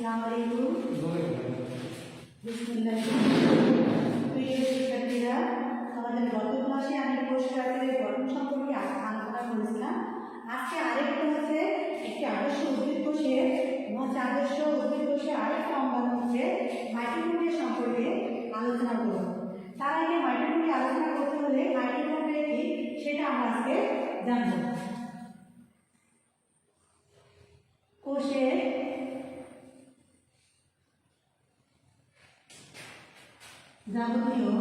প্রিয় শিক্ষার্থীরা, আমাদের গত ক্লাসে আমি কোষ প্রাচীরের গঠন সম্পর্কে আলোচনা করেছিলাম। আজকে আরেকটা হচ্ছে একটি আদর্শ উদ্ভিদ কোষের আদর্শ উদ্ভিদ কোষের আরেকটা অঙ্গাণু হচ্ছে মাইটোকন্ড্রিয়া সম্পর্কে আলোচনা করব। তার আগে মাইটোকন্ড্রিয়া আলোচনা করতে হলে মাইটোকন্ড্রিয়া কি সেটা আমরা আজকে জানব। কোষের যাবতীয়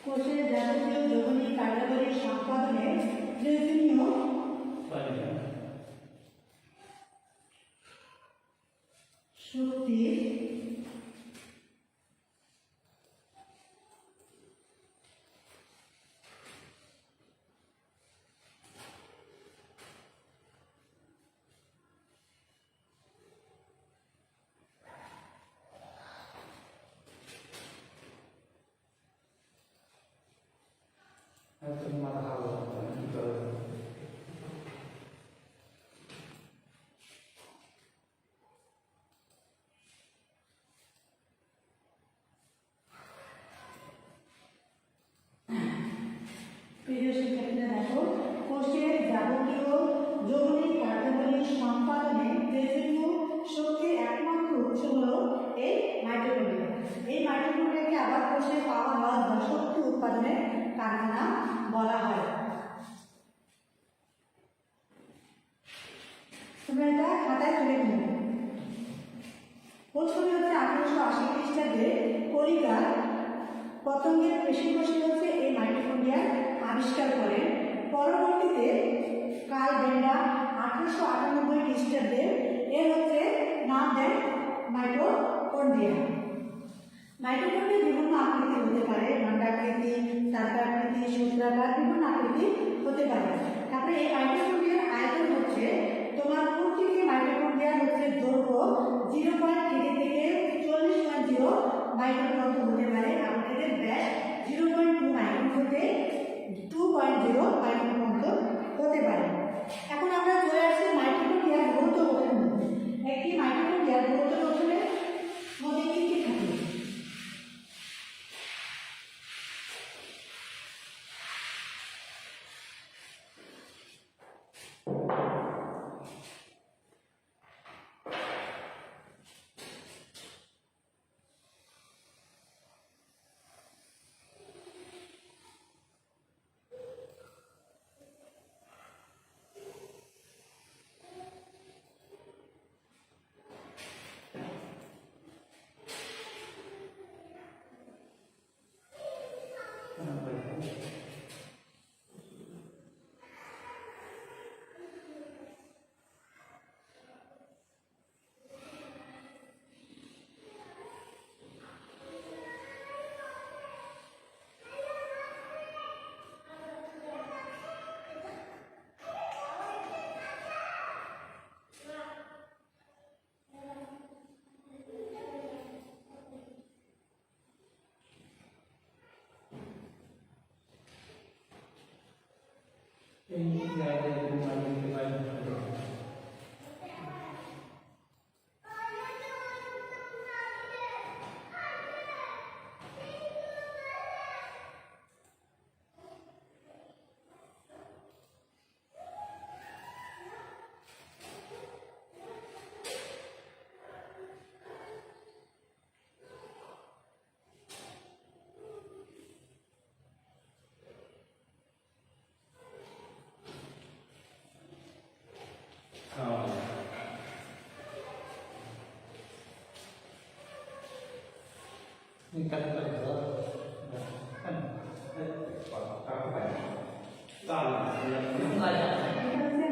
কোষের যাবতীয় যৌগিক কার্যাবলী সম্পাদনে প্রয়োজনীয় শক্তি প্রিয় শিক্ষার্থীরা, দেখো কোষের যাবতীয় যৌগিক কার্যাবলী সম্পাদনে প্রয়োজনীয় শক্তির একমাত্র উৎস হল এই মাইটোকন্ড্রিয়া। এই মাইটোকন্ড্রিয়াকে আবার কোষে পাওয়া হওয়া শক্তি উৎপাদনের কারখানা বলা হয়। তোমরা এটা খাতায় তুলে নিবে। প্রথমে হচ্ছে 1880 খ্রিস্টাব্দে কলিকার পতঙ্গের পেশিকোষে হচ্ছে এই মাইটোকন্ড্রিয়া আবিষ্কার করেন। পরবর্তীতে কার্ল বেন্ডার 1898 খ্রিস্টাব্দে এর হচ্ছে নাম দেন মাইটোকন্ড্রিয়া। মাইটোকন্ড্রিয়া বিভিন্ন আকৃতি হতে পারে, খণ্ডাকৃতি, তারকাকৃতি, সূত্রাকার, বিভিন্ন আকৃতি হতে পারে। তারপরে এই মাইটোকন্ড্রিয়ার আয়তন হচ্ছে তোমার প্রত্যেকটি মাইটোকন্ড্রিয়ার হচ্ছে দৈর্ঘ্য 0.3 থেকে 40.0 মাইক্রন পর্যন্ত হতে পারে। আপনাদের ব্যাস 0.2 মাইক্রন থেকে 2.0 মাইক্রন পর্যন্ত হতে পারে। এখন আমরা চলে আসছি মাইটোকন্ড্রিয়ার ভৌত গঠন। একটি মাইটোকন্ড্রিয়ার ভৌত গঠনের মধ্যে কি কি থাকে?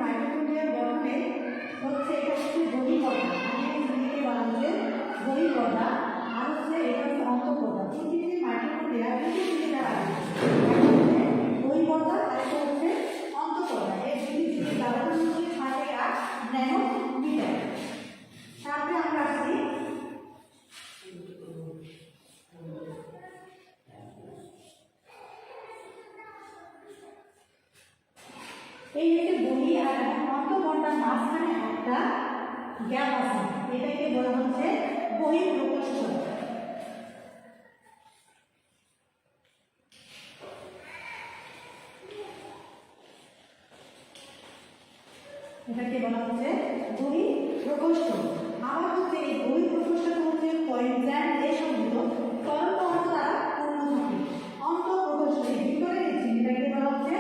মাইটোকন্ড্রিয়ার গঠনে হচ্ছে এটা হচ্ছে বহিঃপর্দা, যেটাকে বলা হচ্ছে বহিঃপর্দা, আর হচ্ছে এটা হচ্ছে অন্তঃপর্দা। প্রতিটি মাইটোকন্ড্রিয়া দুটি জিনিস আছে, বহিঃপর্দা আর একটা হচ্ছে অন্তঃপর্দা। এই দুটি জিনিস ব্যবহার হচ্ছে 6 ন্যানোমিটার। তারপরে আমরা আসছি এই হচ্ছে বহি আর অন্তঃপর্দার মাঝখানে একটা গ্যাপ আছে, এটাকে বলা হচ্ছে বহিঃপ্রকোষ্ঠ। এটাকে বলা হচ্ছে বহিঃপ্রকোষ্ঠ। আবার হচ্ছে এই বহিঃপ্রকোষ্ঠটা হচ্ছে কয়েনজাইম এই সমস্ত তরল পদার্থ দ্বারা পূর্ণ থাকে। অন্তঃপ্রকোষ্ঠের ভিতরে এটাকে বলা হচ্ছে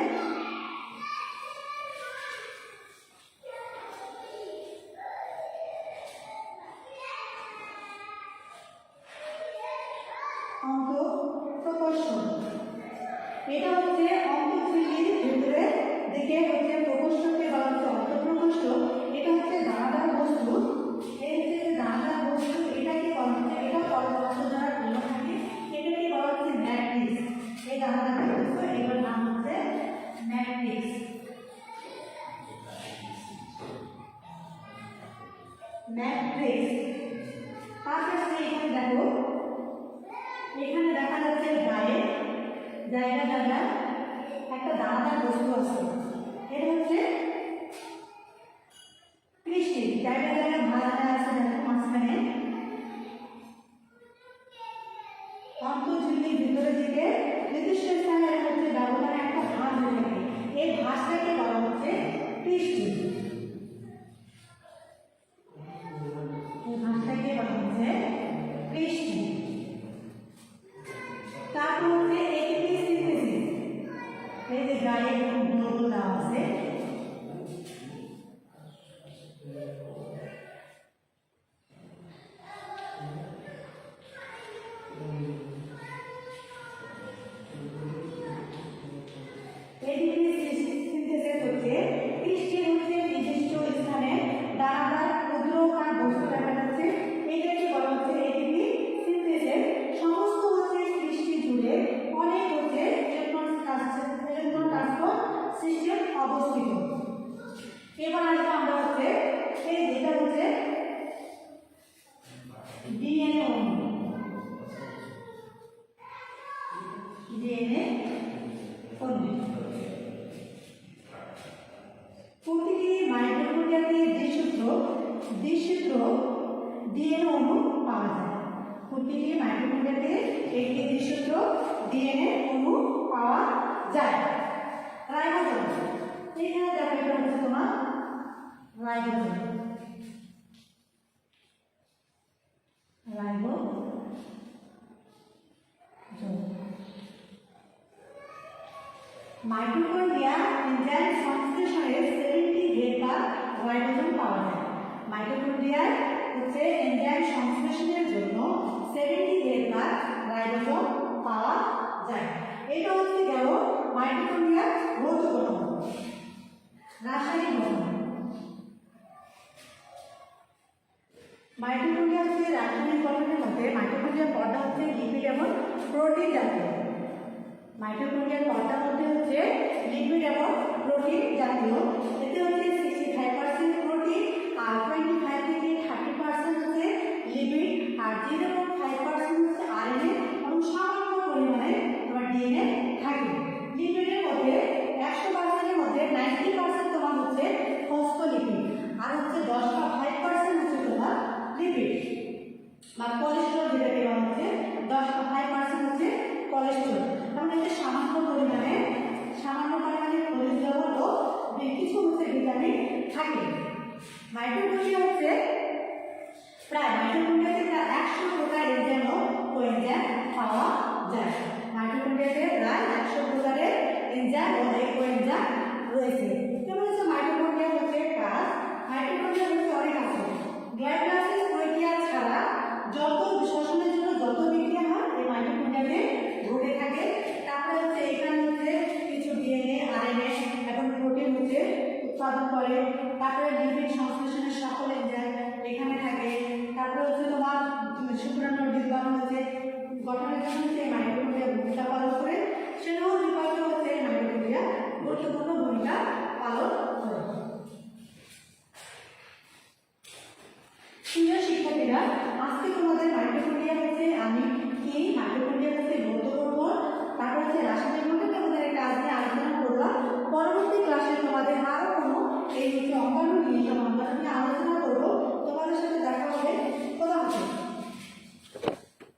অন্তঃপ্রকোষ্ঠ। এটা হচ্ছে অন্তঃঝিল্লির ভিতরে দিকে হচ্ছে প্রকোষ্ঠকে বলা হচ্ছে অন্তঃপ্রকোষ্ঠ। এটা হচ্ছে দানাদার বস্তু, এই হচ্ছে যে দানাদার বস্তু, এটাকে বলা হচ্ছে এটা তরল পদার্থ দ্বারা পূর্ণ থাকে, এটাকে বলা হচ্ছে ম্যাট্রিক্স। এই দানাদার বস্তু এটার নাম হচ্ছে ম্যাট্রিক্স। ম্যাট্রিক্স। তারপরে এখানে দেখো, এখানে দেখা যাচ্ছে গায়ে জায়গা জায়গা একটা দানাদার বস্তু আছে, এটা হচ্ছে ক্রিস্টি। জায়গা জায়গা ভাড়া আছে দেখো মাঝখানে। অন্তঃঝিল্লির ভিতরের দিকে নির্দিষ্ট স্থানে হচ্ছে ব্যবধানে একটা ভাঁজ হয়ে থাকে, এই ভাঁজটাকে বলা হচ্ছে ক্রিস্টি। এই ভাঁজটাকে বলা হচ্ছে ক্রিস্টি। তারপর হচ্ছে এটিপি সিনথেসিস। এই যে গায়ে এরকম গোল দেওয়া আছে, এটিপি সিনথেসিস হচ্ছে ক্রিস্টি হচ্ছে নির্দিষ্ট স্থানে দানাদার ক্ষুদ্রকার বস্তু দেখা যাচ্ছে, এটাকে বলা হচ্ছে এটিপি সিনথেসিস। সমস্ত হচ্ছে ক্রিস্টি জুড়ে অনেক হচ্ছে ইলেকট্রন ট্রান্সফার সিস্টেম অবস্থিত। এবার আসবো আমরা হচ্ছে এই যেটা হচ্ছে ডিএনএ অণু। ডিএনএ অণু প্রতিটি মাইটোকন্ড্রিয়াতে দ্বিসূত্র ডিএনএ অণু পাওয়া যায়। প্রতিটি মাইটোকন্ড্রিয়াতে একটি দ্বিসূত্র ডিএনএ অণু পাওয়া যায়। রাইবোজোম, এখানে দেখো এটা হচ্ছে তোমার রাইবোজোম। মাইটোকন্ড্রিয়া এনজাইম সংশ্লেষণের 70 গ্রেড বা রাইবোজোম পাওয়া যায়। মাইটোকন্ড্রিয়ার হচ্ছে এনজাইম সংশ্লেষণের জন্য 70 গ্রেড বা রাইবোজোম পাওয়া যায়। এটা হচ্ছে গেল মাইটোকন্ড্রিয়ার ভৌত গঠন। রাসায়নিক গঠন, মাইটোকন্ড্রিয়া হচ্ছে রাসায়নিক গঠনের মধ্যে মাইটোকন্ড্রিয়ার পর্দা হচ্ছে লিপিড এবং প্রোটিন জাতীয়। মাইটোকন্ড্রিয়ার পর্দার মধ্যে হচ্ছে লিপিড এবং প্রোটিন জাতীয়। এতে হচ্ছে 65% প্রোটিন আর 25 থেকে 30% হচ্ছে লিপিড আর 0.5% হচ্ছে আরএনএ এবং সামান্য পরিমাণে তোমার ডিএনএ থাকে। লিপিডের মধ্যে 100% এর মধ্যে 90% তোমার হচ্ছে ফসফোলিপিড আর হচ্ছে 10% হচ্ছে তোমার লিপিড বা কোলেস্টেরল, যেটাকে বলা হচ্ছে 5% হচ্ছে কোলেস্টেরল। কারণ এতে সামান্য পরিমাণে খনিজ লবণ ও কিছু হচ্ছে ভিটামিন থাকে। মাইটোকন্ড্রিয়া হচ্ছে মাইটোকন্ড্রিয়াতে প্রায় 100 প্রকার এনজাইম ও কোএনজাইম পাওয়া যায়। মাইটোকন্ড্রিয়াতে প্রায় 100 প্রকারের এনজাইম ও কোএনজাইম রয়েছে। যেমন হচ্ছে মাইটোকন্ড্রিয়া হচ্ছে কাজ, মাইটোকন্ড্রিয়া হচ্ছে অনেক আছে। গ্লাইকোলাইসিস প্রক্রিয়া ছাড়া যত শ্বসনের জন্য যত বিক্রিয়া হয় এই তারপরে লিপিড সংশ্লেষণের সকল এনজাইম এখানে থাকে। তারপরে হচ্ছে তোমার শুক্রাণু ডিম্বাণু হচ্ছে গঠনের জন্য হচ্ছে এই মাইটোকন্ড্রিয়া ভূমিকা পালন করে। সেটাও বিভাগে হচ্ছে এই মাইটোকন্ড্রিয়া গুরুত্বপূর্ণ